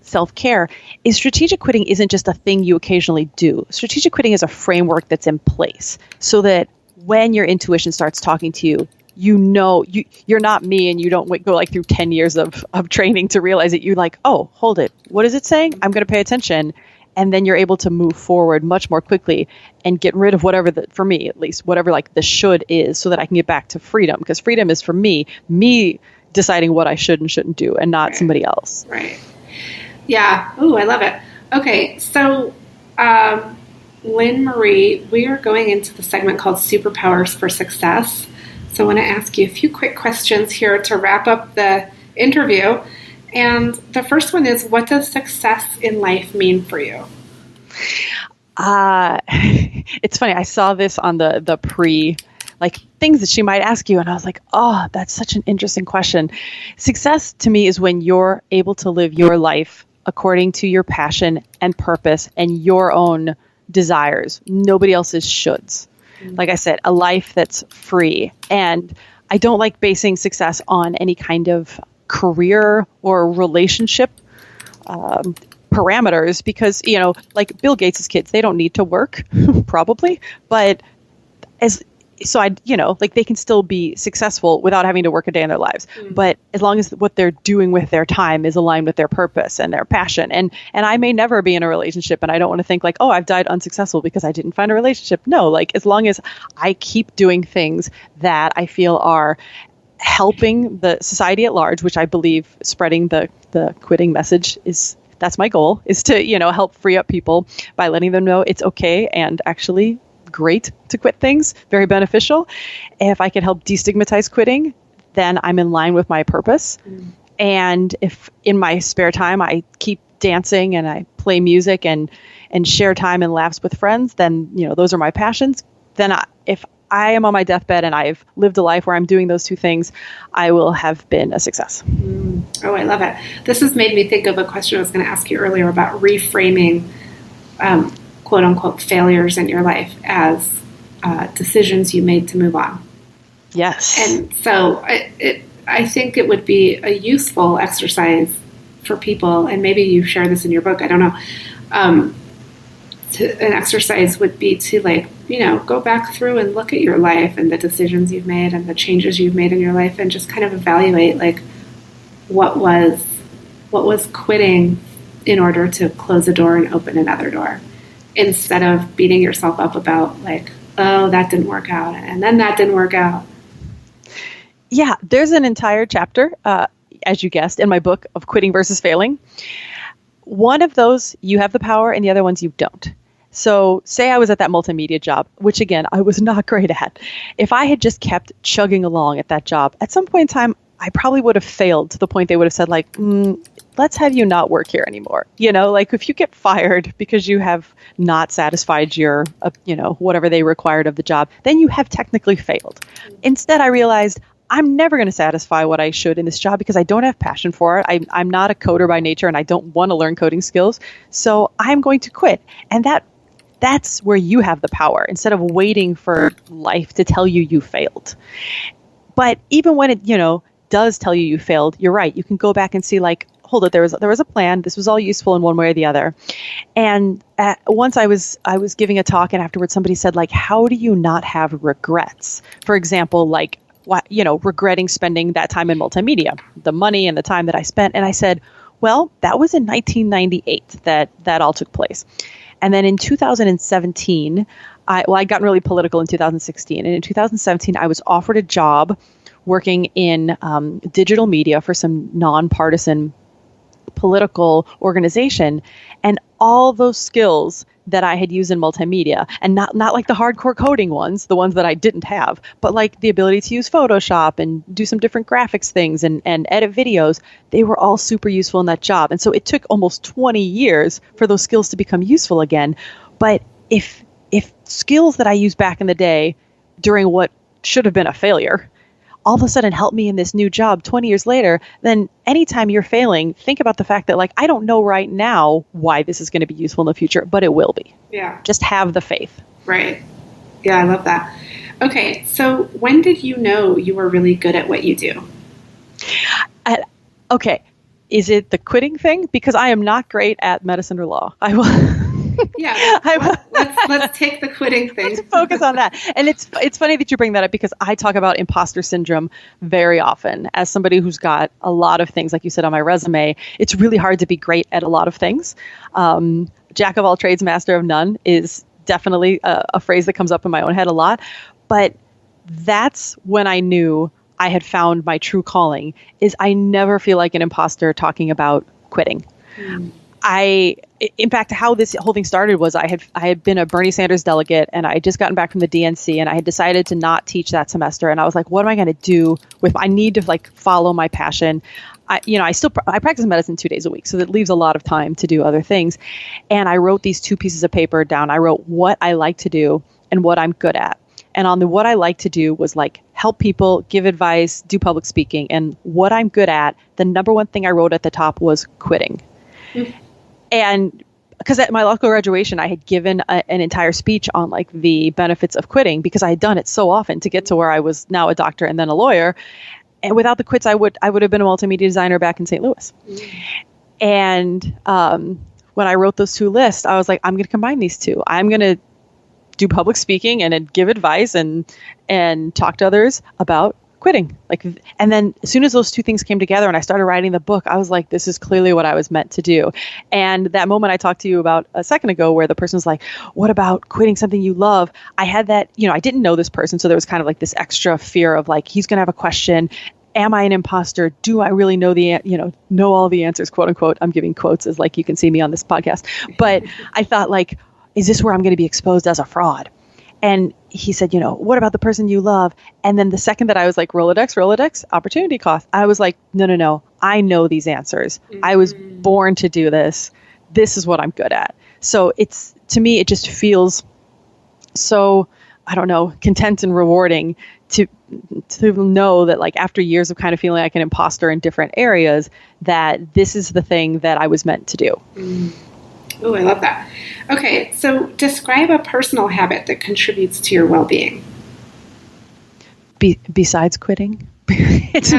self-care, is strategic quitting isn't just a thing you occasionally do. Strategic quitting is a framework that's in place so that when your intuition starts talking to you, you're not me, and you don't go like through 10 years of training to realize it. You're like, oh, hold it. What is it saying? I'm going to pay attention. And then you're able to move forward much more quickly and get rid of whatever, for me at least, whatever like the should is, so that I can get back to freedom. Because freedom is for me deciding what I should and shouldn't do, and not somebody else. Right. Yeah. Ooh, I love it. Okay. So, Lynn Marie, we are going into the segment called Superpowers for Success. So I want to ask you a few quick questions here to wrap up the interview. And the first one is, what does success in life mean for you? It's funny. I saw this on the things that she might ask you. And I was like, oh, that's such an interesting question. Success to me is when you're able to live your life according to your passion and purpose and your own desires, nobody else's shoulds. Like I said, a life that's free. And I don't like basing success on any kind of career or relationship parameters, because, like Bill Gates' kids, they don't need to work probably, but they can still be successful without having to work a day in their lives. But as long as what they're doing with their time is aligned with their purpose and their passion. And I may never be in a relationship, and I don't want to think like, oh, I've died unsuccessful because I didn't find a relationship. No, like as long as I keep doing things that I feel are helping the society at large, which I believe spreading the quitting message that's my goal, is to, help free up people by letting them know it's okay and actually great to quit things, very beneficial. If I can help destigmatize quitting, then I'm in line with my purpose. And if in my spare time I keep dancing and I play music and share time and laughs with friends, then, those are my passions. Then if I am on my deathbed and I've lived a life where I'm doing those two things, I will have been a success. Oh, I love it. This has made me think of a question I was going to ask you earlier about reframing quote unquote failures in your life as decisions you made to move on. Yes. And so I think it would be a useful exercise for people, and maybe you share this in your book, I don't know. An exercise would be to go back through and look at your life and the decisions you've made and the changes you've made in your life, and just kind of evaluate what was quitting in order to close a door and open another door, instead of beating yourself up about oh, that didn't work out, and then that didn't work out. Yeah, there's an entire chapter, as you guessed, in my book of quitting versus failing. One of those, you have the power, and the other ones you don't. So say I was at that multimedia job, which again, I was not great at. If I had just kept chugging along at that job, at some point in time, I probably would have failed to the point they would have said let's have you not work here anymore. If you get fired because you have not satisfied your, whatever they required of the job, then you have technically failed. Instead, I realized I'm never going to satisfy what I should in this job because I don't have passion for it. I'm not a coder by nature, and I don't want to learn coding skills. So I'm going to quit. And that's where you have the power, instead of waiting for life to tell you failed. But even when it, does tell you failed, you're right. You can go back and see hold it, there was a plan. This was all useful in one way or the other. And once I was giving a talk, and afterwards somebody said, how do you not have regrets? For example, regretting spending that time in multimedia, the money and the time that I spent. And I said, well, that was in 1998 that all took place. And then in 2017, I got really political in 2016. And in 2017, I was offered a job working in digital media for some nonpartisan political organization. And all those skills that I had used in multimedia, and not the hardcore coding ones, the ones that I didn't have, but the ability to use Photoshop and do some different graphics things and edit videos, they were all super useful in that job. And so it took almost 20 years for those skills to become useful again. But if skills that I used back in the day during what should have been a failure all of a sudden help me in this new job 20 years later, then anytime you're failing, think about the fact that I don't know right now why this is going to be useful in the future, but it will be. Yeah. Just have the faith. Right. Yeah, I love that. Okay. So when did you know you were really good at what you do? Okay. Is it the quitting thing? Because I am not great at medicine or law. I will. Yeah, let's take the quitting thing. Let's focus on that. And it's funny that you bring that up, because I talk about imposter syndrome very often as somebody who's got a lot of things, like you said, on my resume. It's really hard to be great at a lot of things. Jack of all trades, master of none is definitely a phrase that comes up in my own head a lot. But that's when I knew I had found my true calling. Is I never feel like an imposter talking about quitting. In fact, how this whole thing started was I had been a Bernie Sanders delegate, and I had just gotten back from the DNC, and I had decided to not teach that semester. And I was like, what am I going to do I need to follow my passion. I practice medicine 2 days a week, so that leaves a lot of time to do other things. And I wrote these 2 pieces of paper down. I wrote what I like to do and what I'm good at. And on the what I like to do was help people, give advice, do public speaking. And what I'm good at, the number one thing I wrote at the top was quitting. And because at my law school graduation, I had given an entire speech on the benefits of quitting, because I had done it so often to get to where I was now a doctor and then a lawyer. And without the quits, I would have been a multimedia designer back in St. Louis. And when I wrote those 2 lists, I was like, I'm going to combine these 2. I'm going to do public speaking and give advice and talk to others about quitting. And then as soon as those 2 things came together and I started writing the book, I was like, this is clearly what I was meant to do. And that moment I talked to you about a second ago, where the person was like, what about quitting something you love? I had that, I didn't know this person. So there was kind of this extra fear of he's going to have a question. Am I an imposter? Do I really know know all the answers, quote unquote? I'm giving quotes as you can see me on this podcast. But I thought is this where I'm going to be exposed as a fraud? And he said, what about the person you love? And then the second that I was like, Rolodex, opportunity cost, I was like, no, I know these answers. I was born to do this. This is what I'm good at. So to me, it just feels so, I don't know, content and rewarding to know that after years of kind of feeling like an imposter in different areas, that this is the thing that I was meant to do. Oh, I love that. Okay, so describe a personal habit that contributes to your well-being. Besides quitting? it's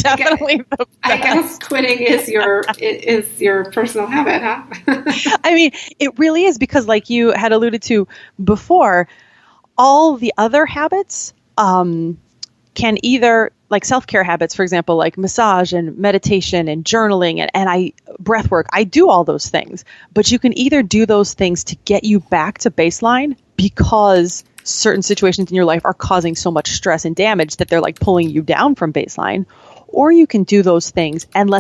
definitely the best. I guess quitting is your personal habit, huh? I mean, it really is, because like you had alluded to before, all the other habits can either, like self-care habits, for example, like massage and meditation and journaling and breath work. I do all those things, but you can either do those things to get you back to baseline because certain situations in your life are causing so much stress and damage that they're like pulling you down from baseline, or you can do those things and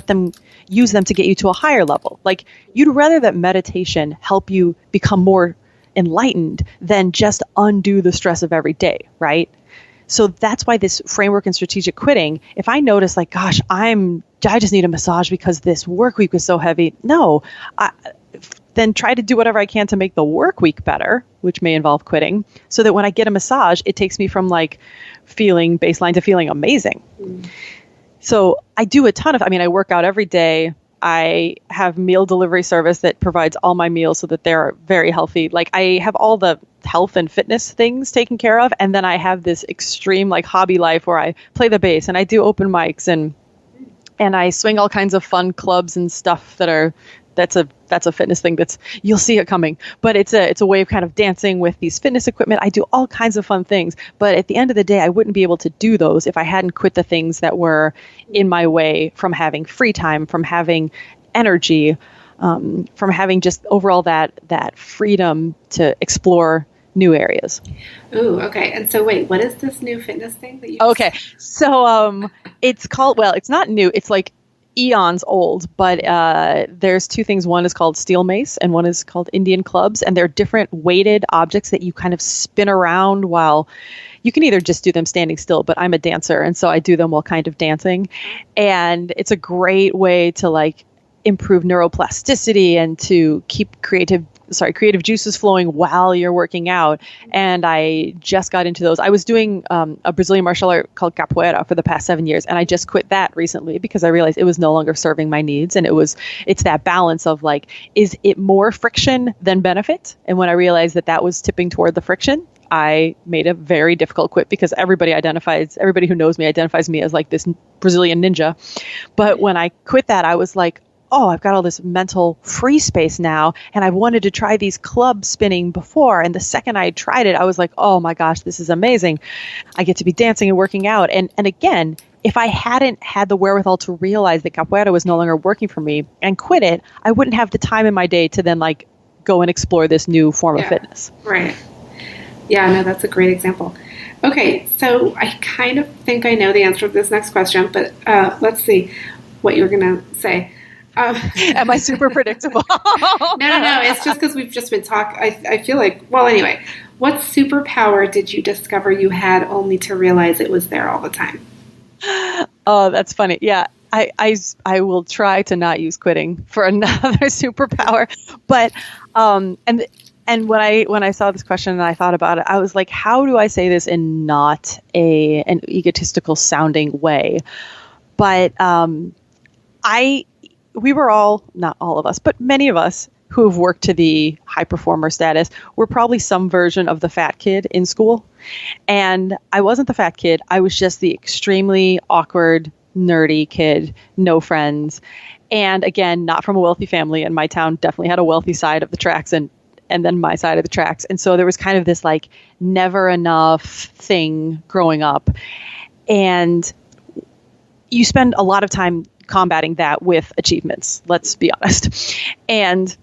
use them to get you to a higher level. Like, you'd rather that meditation help you become more enlightened than just undo the stress of every day, right? So that's why this framework and strategic quitting, if I notice like, gosh, I just need a massage because this work week was so heavy. No, then try to do whatever I can to make the work week better, which may involve quitting, so that when I get a massage, it takes me from like feeling baseline to feeling amazing. So I do a ton of, I work out every day. I have meal delivery service that provides all my meals so that they're very healthy. Like, I have all the health and fitness things taken care of. And then I have this extreme like hobby life where I play the bass and I do open mics and I swing all kinds of fun clubs and stuff that's a fitness thing you'll see it coming, but it's a way of kind of dancing with these fitness equipment. I do all kinds of fun things, but at the end of the day, I wouldn't be able to do those if I hadn't quit the things that were in my way from having free time, from having energy, from having just overall that freedom to explore new areas. Ooh, okay. And so wait, what is this new fitness thing that you... Okay. So it's called, well, it's not new. It's like eons old, but there's two things. One is called steel mace and one is called Indian clubs. And they're different weighted objects that you kind of spin around while you can either just do them standing still, but I'm a dancer. And so I do them while kind of dancing. And it's a great way to like improve neuroplasticity and to keep creative juices flowing while you're working out. And I just got into those. I was doing a Brazilian martial art called capoeira for the past 7 years. And I just quit that recently because I realized it was no longer serving my needs. And it's that balance of like, is it more friction than benefit? And when I realized that was tipping toward the friction, I made a very difficult quit because everybody who knows me identifies me as like this Brazilian ninja. But when I quit that, I was like, oh, I've got all this mental free space now. And I've wanted to try these club spinning before. And the second I tried it, I was like, oh my gosh, this is amazing. I get to be dancing and working out. And again, if I hadn't had the wherewithal to realize that capoeira was no longer working for me and quit it, I wouldn't have the time in my day to then like go and explore this new form of fitness. Right. Yeah, no, that's a great example. Okay, so I kind of think I know the answer to this next question, but let's see what you're going to say. Am I super predictable? No. It's just because we've just been talking. I feel like, well, anyway, what superpower did you discover you had only to realize it was there all the time? Oh, that's funny. Yeah. I will try to not use quitting for another superpower, but, and when I saw this question and I thought about it, I was like, how do I say this in not an egotistical sounding way? But, we were all, not all of us, but many of us who have worked to the high performer status were probably some version of the fat kid in school. And I wasn't the fat kid. I was just the extremely awkward, nerdy kid, no friends. And again, not from a wealthy family. And my town definitely had a wealthy side of the tracks and then my side of the tracks. And so there was kind of this like never enough thing growing up. And you spend a lot of time combating that with achievements, let's be honest. And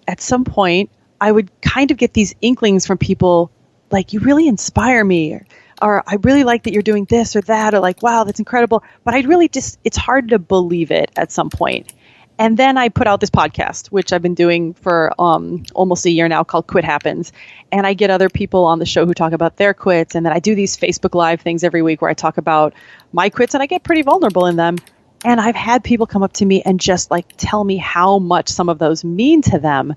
at some point, I would kind of get these inklings from people like, you really inspire me, or I really like that you're doing this or that, or like, wow, that's incredible. But I really it's hard to believe it at some point. And then I put out this podcast, which I've been doing for almost a year now, called Quit Happens. And I get other people on the show who talk about their quits. And then I do these Facebook Live things every week where I talk about my quits, and I get pretty vulnerable in them. And I've had people come up to me and just like tell me how much some of those mean to them.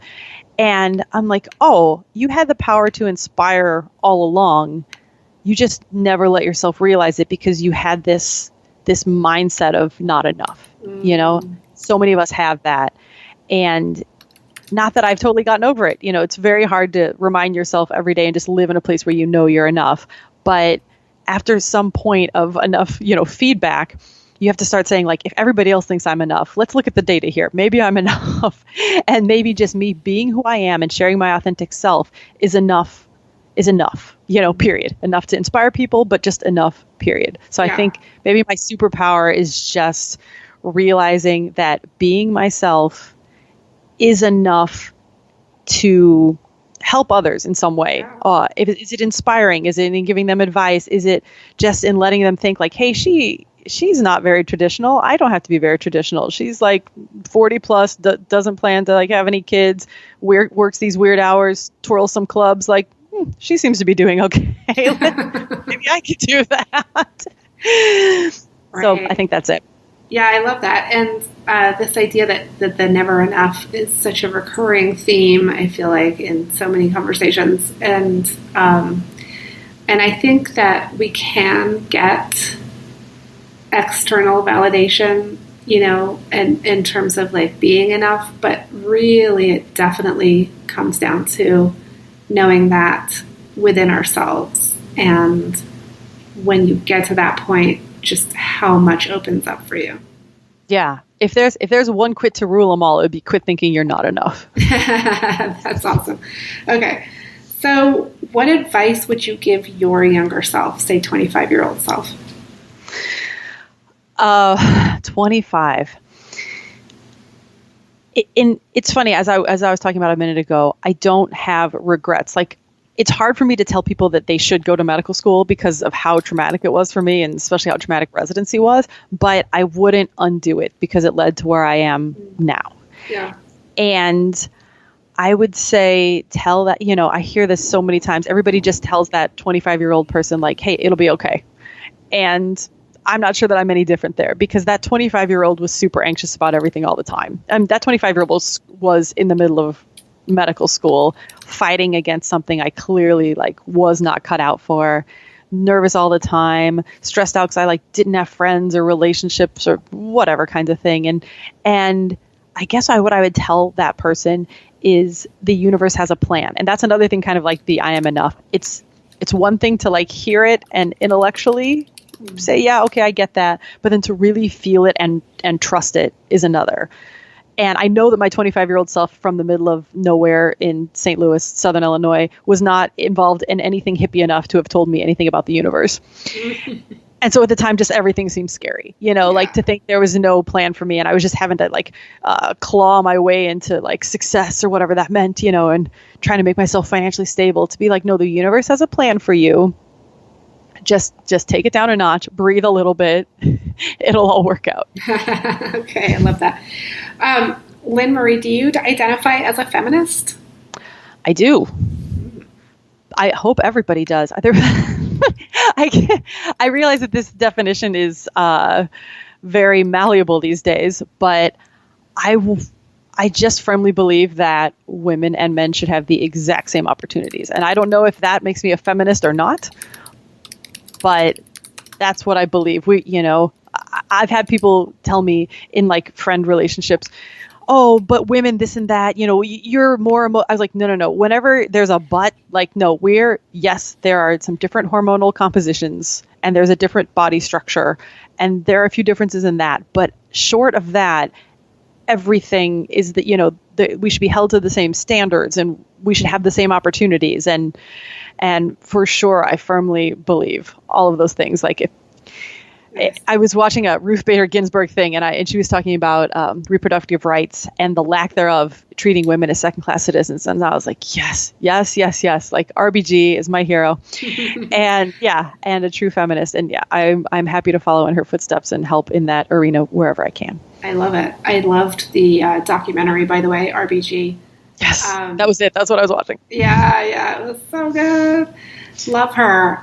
And I'm like, oh, you had the power to inspire all along. You just never let yourself realize it because you had this mindset of not enough. You know, so many of us have that. And not that I've totally gotten over it. You know, it's very hard to remind yourself every day and just live in a place where you know you're enough. But after some point of enough, feedback, you have to start saying, like, if everybody else thinks I'm enough, let's look at the data here. Maybe I'm enough. And maybe just me being who I am and sharing my authentic self is enough, period. Enough to inspire people, but just enough, period. So I think maybe my superpower is just realizing that being myself is enough to help others in some way. Is it inspiring? Is it in giving them advice? Is it just in letting them think like, hey, she's not very traditional. I don't have to be very traditional. She's like 40 plus, doesn't plan to like have any kids, works these weird hours, twirls some clubs. Like, she seems to be doing okay. Maybe I could do that. Right. So I think that's it. Yeah, I love that. And this idea that the never enough is such a recurring theme, I feel like, in so many conversations. And I think that we can get external validation, and in terms of like being enough, but really it definitely comes down to knowing that within ourselves. And when you get to that point, just how much opens up for you. Yeah. If there's one quit to rule them all, it would be quit thinking you're not enough. That's awesome. Okay. So what advice would you give your younger self, say 25-year-old self? 25. It's funny, as I was talking about a minute ago, I don't have regrets. Like, it's hard for me to tell people that they should go to medical school because of how traumatic it was for me, and especially how traumatic residency was. But I wouldn't undo it because it led to where I am now. Yeah. And I would say tell that, I hear this so many times. Everybody just tells that 25-year-old person like, hey, it'll be okay. And I'm not sure that I'm any different there, because that 25-year-old was super anxious about everything all the time. That 25-year-old was in the middle of medical school, fighting against something I clearly was not cut out for, nervous all the time, stressed out because I didn't have friends or relationships or whatever kind of thing. And I guess what I would tell that person is the universe has a plan. And that's another thing, kind of like the I am enough. It's one thing to hear it and intellectually say, yeah, okay, I get that. But then to really feel it and trust it is another. And I know that my 25-year-old self from the middle of nowhere in St. Louis, Southern Illinois, was not involved in anything hippie enough to have told me anything about the universe. And so at the time, just everything seemed scary, to think there was no plan for me. And I was just having to claw my way into success or whatever that meant, and trying to make myself financially stable, to be like, no, the universe has a plan for you. Just take it down a notch, breathe a little bit. It'll all work out. Okay. I love that. Lynn Marie, do you identify as a feminist? I do. I hope everybody does. I realize that this definition is very malleable these days, but I just firmly believe that women and men should have the exact same opportunities. And I don't know if that makes me a feminist or not, but that's what I believe. I've had people tell me in friend relationships, oh, but women, this and that, you're more, I was like, no. Whenever there's a but, no, yes, there are some different hormonal compositions and there's a different body structure and there are a few differences in that. But short of that, everything is that, we should be held to the same standards and we should have the same opportunities. And for sure, I firmly believe all of those things. I was watching a Ruth Bader Ginsburg thing, and she was talking about reproductive rights and the lack thereof, treating women as second-class citizens. And I was like, yes. RBG is my hero, and a true feminist. And I'm happy to follow in her footsteps and help in that arena wherever I can. I love it. I loved the documentary, by the way, RBG. Yes, that was it. That's what I was watching. Yeah, it was so good. Love her.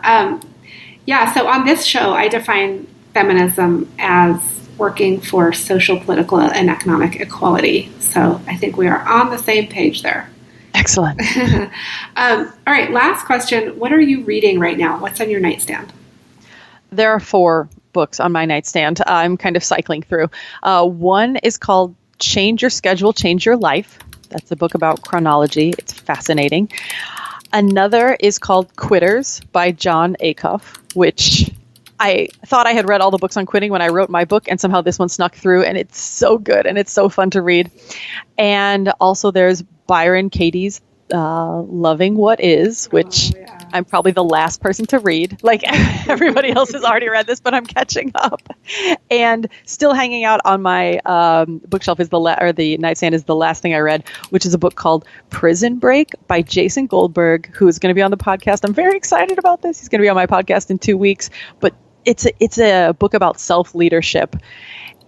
So on this show, I define feminism as working for social, political, and economic equality. So I think we are on the same page there. Excellent. All right, last question. What are you reading right now? What's on your nightstand? There are 4 books on my nightstand. I'm kind of cycling through. One is called Change Your Schedule, Change Your Life. That's a book about chronology. It's fascinating. Another is called Quitters by Jon Acuff. which I thought I had read all the books on quitting when I wrote my book, and somehow this one snuck through, and it's so good and it's so fun to read. And also there's Byron Katie's Loving What Is, which I'm probably the last person to read. Like everybody else has already read this, but I'm catching up. And still hanging out on my bookshelf is the nightstand is the last thing I read, which is a book called Prison Break by Jason Goldberg, who is going to be on the podcast. I'm very excited about this. He's going to be on my podcast in 2 weeks, but it's a book about self-leadership,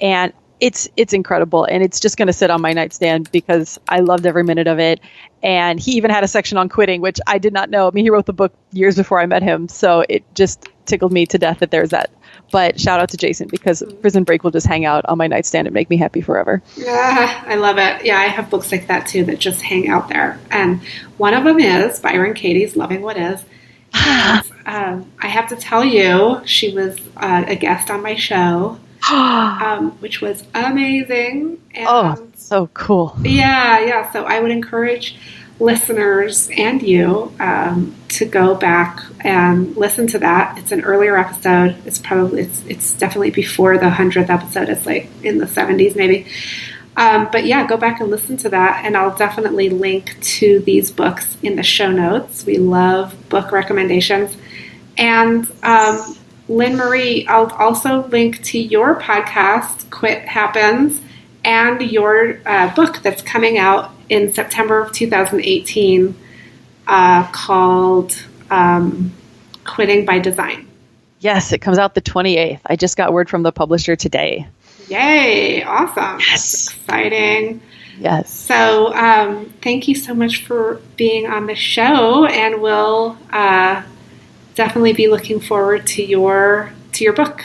and it's incredible, and it's just going to sit on my nightstand because I loved every minute of it. And he even had a section on quitting, which I did not know. I mean, he wrote the book years before I met him, so it just tickled me to death that there's that. But shout out to Jason, because Prison Break will just hang out on my nightstand and make me happy forever. Yeah, I love it. Yeah, I have books like that too that just hang out there. And one of them is Byron Katie's Loving What Is. And, I have to tell you, she was a guest on my show. Which was amazing. And so cool. Yeah. So I would encourage listeners and you to go back and listen to that. It's an earlier episode. It's definitely before the 100th episode. It's like in the 70s maybe. But yeah, go back and listen to that, and I'll definitely link to these books in the show notes. We love book recommendations. And Lynn Marie, I'll also link to your podcast, Quit Happens, and your book that's coming out in September of 2018 called Quitting by Design. Yes, it comes out the 28th. I just got word from the publisher today. Yay, awesome. Yes. That's exciting. Yes. So thank you so much for being on the show, and we'll definitely be looking forward to your book.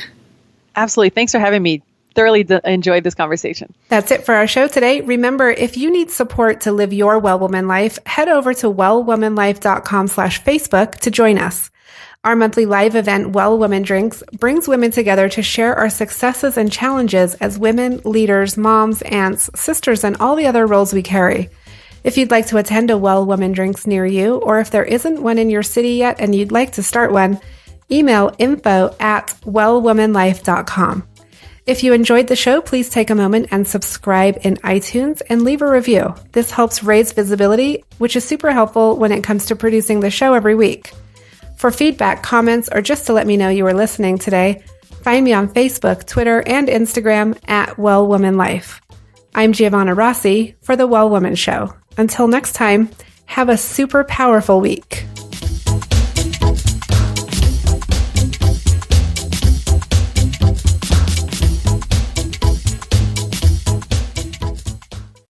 Absolutely. Thanks for having me. Thoroughly enjoyed this conversation. That's it for our show today. Remember, if you need support to live your Well Woman life, head over to wellwomanlife.com/Facebook to join us. Our monthly live event, Well Woman Drinks, brings women together to share our successes and challenges as women, leaders, moms, aunts, sisters, and all the other roles we carry. If you'd like to attend a Well Woman Drinks near you, or if there isn't one in your city yet and you'd like to start one, email info@wellwomanlife.com. If you enjoyed the show, please take a moment and subscribe in iTunes and leave a review. This helps raise visibility, which is super helpful when it comes to producing the show every week. For feedback, comments, or just to let me know you were listening today, find me on Facebook, Twitter, and Instagram @WellWomanLife. I'm Giovanna Rossi for The Well Woman Show. Until next time, have a super powerful week.